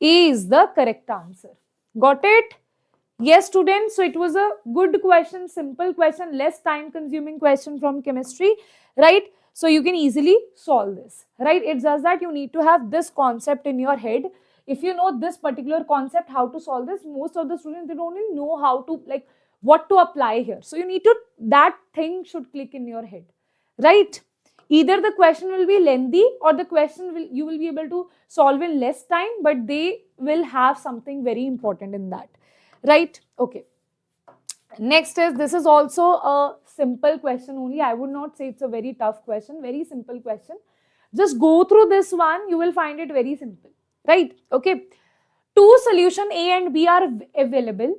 A is the correct answer. Got it? Yes, students. So it was a good question, simple question, less time consuming question from chemistry, right? So you can easily solve this, right? It's just that you need to have this concept in your head. If you know this particular concept, how to solve this, most of the students, they don't even know how to, like, what to apply here. So you need to, that thing should click in your head, right? Either the question will be lengthy or the question will, you will be able to solve in less time, but they will have something very important in that, right? Okay. Next is, this is also a simple question only. I would not say it's a very tough question, very simple question. Just go through this one, you will find it very simple, right? Okay. Two solution A and B are available.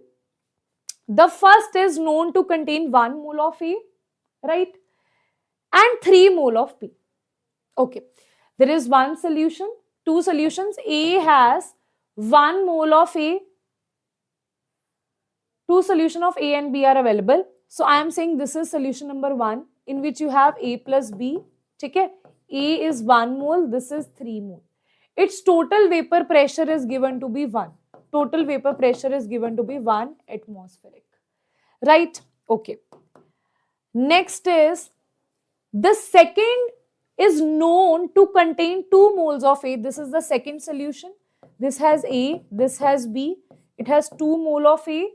The first is known to contain 1 mole of A, right? And 3 mole of B. Okay. There is one solution, two solutions. A has 1 mole of A. Two solution of A and B are available. So I am saying this is solution number 1, in which you have A plus B. Okay? A is 1 mole, this is 3 mole. Its total vapor pressure is given to be 1. Total vapor pressure is given to be 1 atmospheric. Right? Okay. Next is, the second is known to contain 2 moles of A. This is the second solution. This has A, this has B. It has 2 mole of A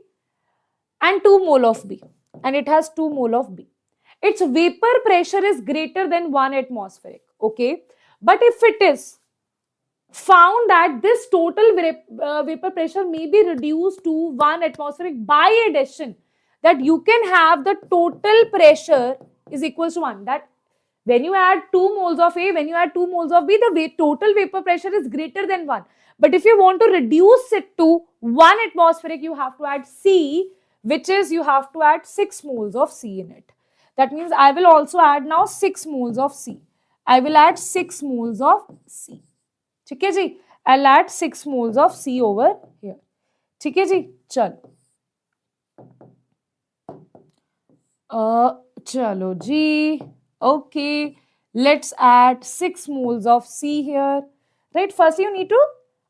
and 2 mole of B. And it has 2 mole of B. Its vapor pressure is greater than 1 atmospheric. Okay. But if it is found that this total vapor pressure may be reduced to 1 atmospheric by addition, that you can have the total pressure is equals to 1. That when you add 2 moles of A, when you add 2 moles of B, the total vapor pressure is greater than 1. But if you want to reduce it to 1 atmospheric, you have to add C, which is you have to add 6 moles of C in it. That means I will also add now 6 moles of C. I will add 6 moles of C. ठीक है जी, I'll add 6 moles of C over here. ठीक है जी, चलो चलो जी, okay, let's add 6 moles of C here, right? First you need to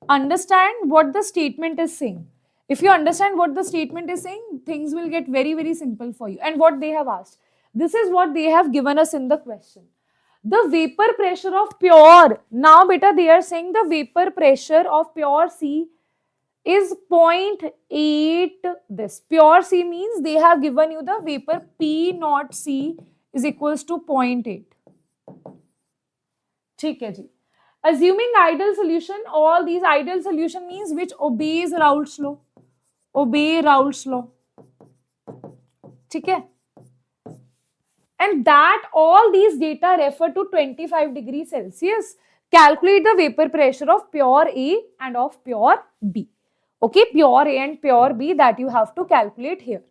understand what the statement is saying. If you understand what the statement is saying, things will get very, very simple for you. And what they have asked, this is what they have given us in the question. The vapor pressure of pure, now beta they are saying the vapor pressure of pure C is 0.8. This pure C means they have given you the vapor P naught C is equals to 0.8. ठीक है जी. Assuming ideal solution, all these ideal solution means which obeys Raoult's law. Obey Raoult's law. ठीक है. And that all these data refer to 25 degrees Celsius. Calculate the vapor pressure of pure A and of pure B. Okay, pure A and pure B, that you have to calculate here.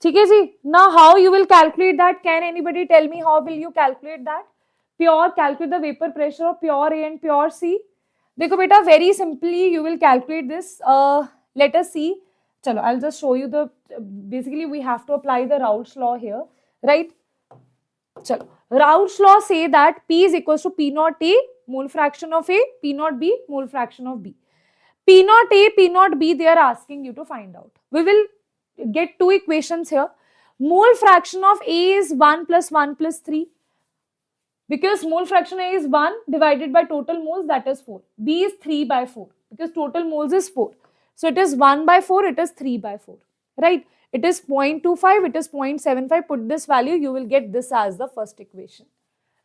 Okay, ji. Now how you will calculate that? Can anybody tell me how will you calculate that? Calculate the vapor pressure of pure A and pure C. देखो बेटा, very simply you will calculate this. Let us see. Chalo, I'll just show you the, basically we have to apply the Raoult's law here, right? Chalo, Raoult's law say that P is equals to P naught A, mole fraction of A, P naught B, mole fraction of B. P naught A, P naught B, they are asking you to find out. We will get two equations here. Mole fraction of A is 1 plus 1 plus 3. Because mole fraction A is 1 divided by total moles, that is 4. B is 3 by 4 because total moles is 4. So it is 1 by 4, it is 3 by 4. Right? It is 0.25, it is 0.75. Put this value, you will get this as the first equation.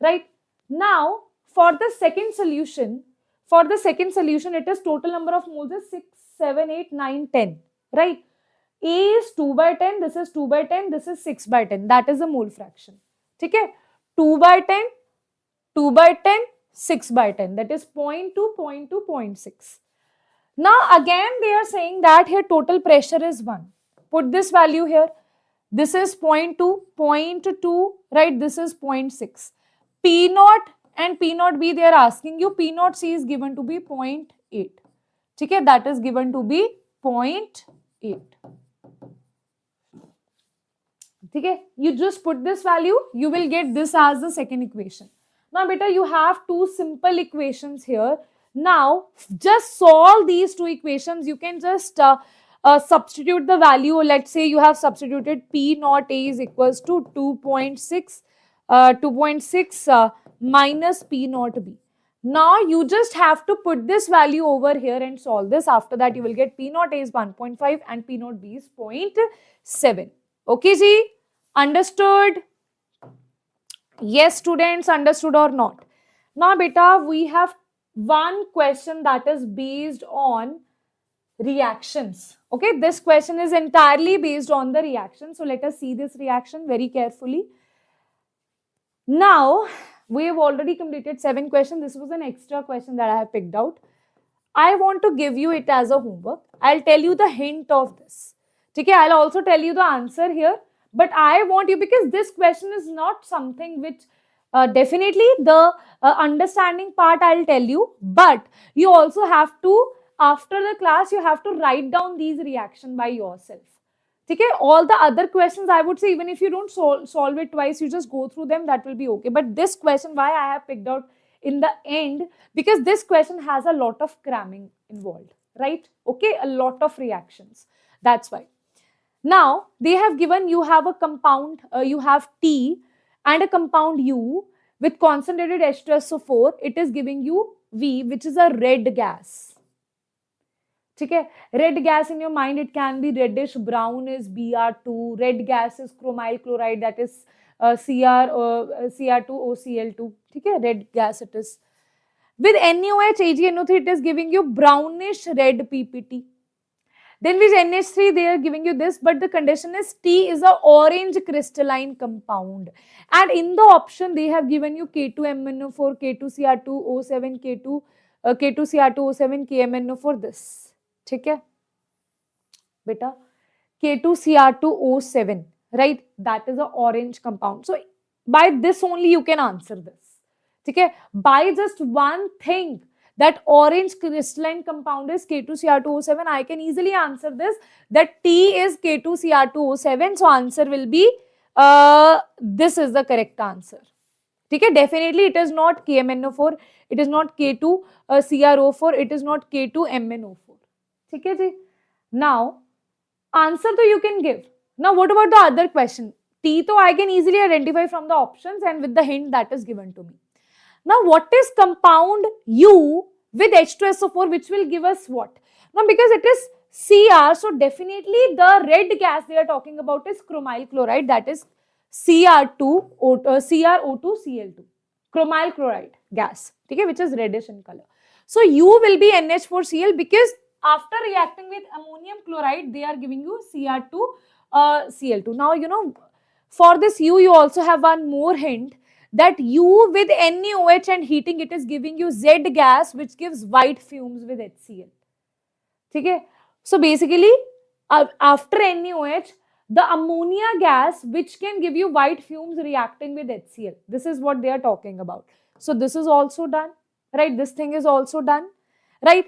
Right? Now, for the second solution, it is total number of moles is 6, 7, 8, 9, 10. Right? A is 2 by 10, this is 2 by 10, this is 6 by 10. That is the mole fraction. Okay? 2 by 10, 2 by 10, 6 by 10. That is 0.2, 0.2, 0.6. Now again they are saying that here total pressure is 1. Put this value here. This is 0.2, 0.2, right? This is 0.6. P naught and P naught B, they are asking you. P naught C is given to be 0.8. Okay, that is given to be 0.8. Okay, you just put this value, you will get this as the second equation. Now beta, you have two simple equations here. Now just solve these two equations. You can just substitute the value. Let's say you have substituted P naught A is equals to 2.6 minus P naught B. Now you just have to put this value over here and solve this. After that you will get P naught A is 1.5 and P naught B is 0.7. Okay, Ji? Understood? Yes, students, understood or not? Now, beta, we have one question that is based on reactions. Okay, this question is entirely based on the reaction. So, let us see this reaction very carefully. Now, we have already completed 7 questions. This was an extra question that I have picked out. I want to give you it as a homework. I'll tell you the hint of this. Okay, I'll also tell you the answer here. But I want you, because this question is not something which definitely the understanding part I'll tell you, but you also have to, after the class, you have to write down these reactions by yourself. Okay, all the other questions I would say, even if you don't solve it twice, you just go through them, that will be okay. But this question, why I have picked out in the end, because this question has a lot of cramming involved, right? Okay, a lot of reactions. That's why. Now, they have given you have a compound, you have T and a compound U with concentrated H2SO4. It is giving you V, which is a red gas. Okay? Red gas in your mind, it can be reddish, brown is Br2, red gas is chromyl chloride, that is Cr2OCl2. Okay? Red gas it is. With NaOH, AgNO3, it is giving you brownish red PPT. Then with NH3, they are giving you this, but the condition is T is a orange crystalline compound. And in the option, they have given you K2MnO4, K2Cr2O7, K2Cr2O7, KMnO4, this. Okay? Beta, K2Cr2O7, right? That is a orange compound. So, by this only you can answer this. Okay? By just one thing, that orange crystalline compound is K2Cr2O7. I can easily answer this, that T is K2Cr2O7. So, answer will be, this is the correct answer. Okay? Definitely it is not KMnO4, it is not K2CrO4, it is not K2MnO4. Okay? Now, answer though you can give. Now, what about the other question? T though I can easily identify from the options and with the hint that is given to me. Now, what is compound U with H2SO4, which will give us what? Now, because it is Cr, so definitely the red gas they are talking about is chromyl chloride, that is CrO2Cl2, chromyl chloride gas, okay, which is reddish in color. So, U will be NH4Cl, because after reacting with ammonium chloride, they are giving you Cr2Cl2. Now, you know, for this U, you also have one more hint, that U with NaOH and heating, it is giving you Z gas, which gives white fumes with HCl. Okay? So basically, after NaOH, the ammonia gas, which can give you white fumes reacting with HCl. This is what they are talking about. So this is also done, right? This thing is also done. right?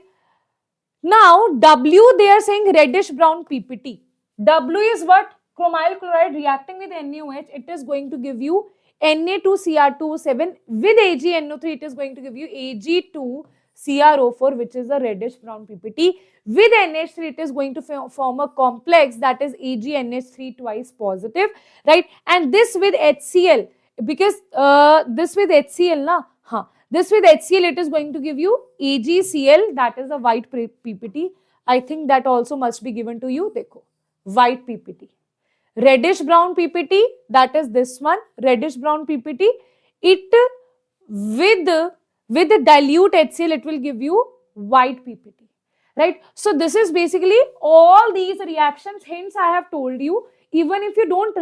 Now, W, they are saying reddish brown PPT. W is what? Chromyl chloride reacting with NaOH. It is going to give you Na2Cr2O7. With AgNO3, it is going to give you Ag2CrO4, which is a reddish brown PPT. With NH3, it is going to form a complex that is AgNH3 twice positive, right? And this with HCl, because this with HCl, na, this with HCl, it is going to give you AgCl, that is a white PPT. I think that also must be given to you. Dekho, white PPT. Reddish brown PPT, that is this one, reddish brown PPT. It with the dilute HCl, it will give you white PPT, right? So this is basically all these reactions. Hence, I have told you, even if you don't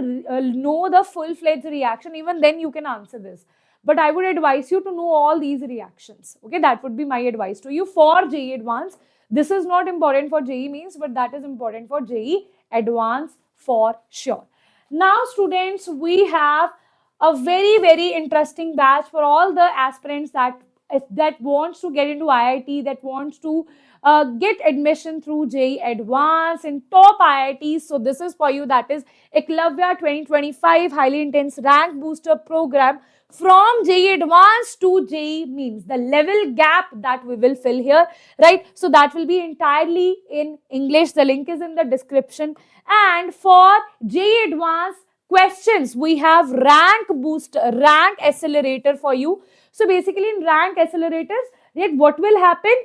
know the full-fledged reaction, even then you can answer this. But I would advise you to know all these reactions. Okay, that would be my advice to you for JEE Advanced. This is not important for JEE Mains, but that is important for JEE Advanced for sure. Now, students, we have a very, very interesting batch for all the aspirants that wants to get into IIT, that wants to get admission through JEE Advanced in top IITs. So this is for you. That is Eklavya 2025 Highly Intense Rank Booster Program from JEE Advanced to JEE Mains. The level gap that we will fill here, right? So that will be entirely in English. The link is in the description. And for JEE Advanced questions, we have rank booster, rank accelerator for you. So basically in rank accelerators, right, what will happen?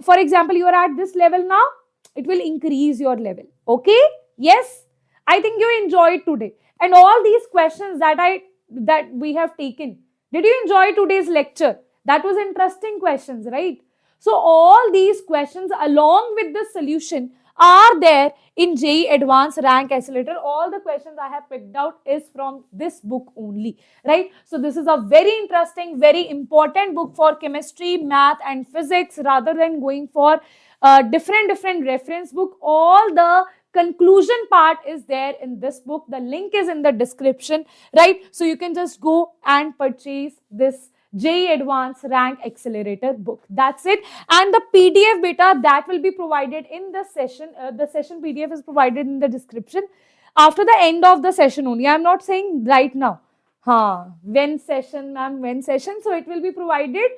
For example, you are at this level now, it will increase your level. Okay? Yes? I think you enjoyed today. And all these questions that we have taken. Did you enjoy today's lecture? That was interesting questions, right? So all these questions along with the solution are there in JEE Advanced Rank Accelerator. All the questions I have picked out is from this book only, right? So this is a very interesting, very important book for chemistry, math and physics. Rather than going for different reference book, all the conclusion part is there in this book. The link is in the description, right? So you can just go and purchase this JEE Advanced Rank Accelerator book. That's it. And the PDF beta that will be provided in the session. The session PDF is provided in the description after the end of the session only. I'm not saying right now. When session, ma'am, when session. So it will be provided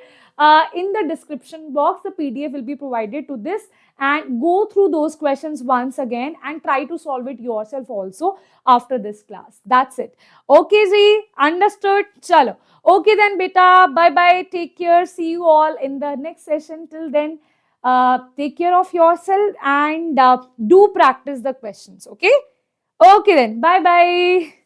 in the description box. The PDF will be provided to this, and go through those questions once again and try to solve it yourself also after this class. That's it. Okay, Ji, understood? Chalo. Okay then, beta. Bye-bye. Take care. See you all in the next session. Till then, take care of yourself and do practice the questions. Okay? Okay then. Bye-bye.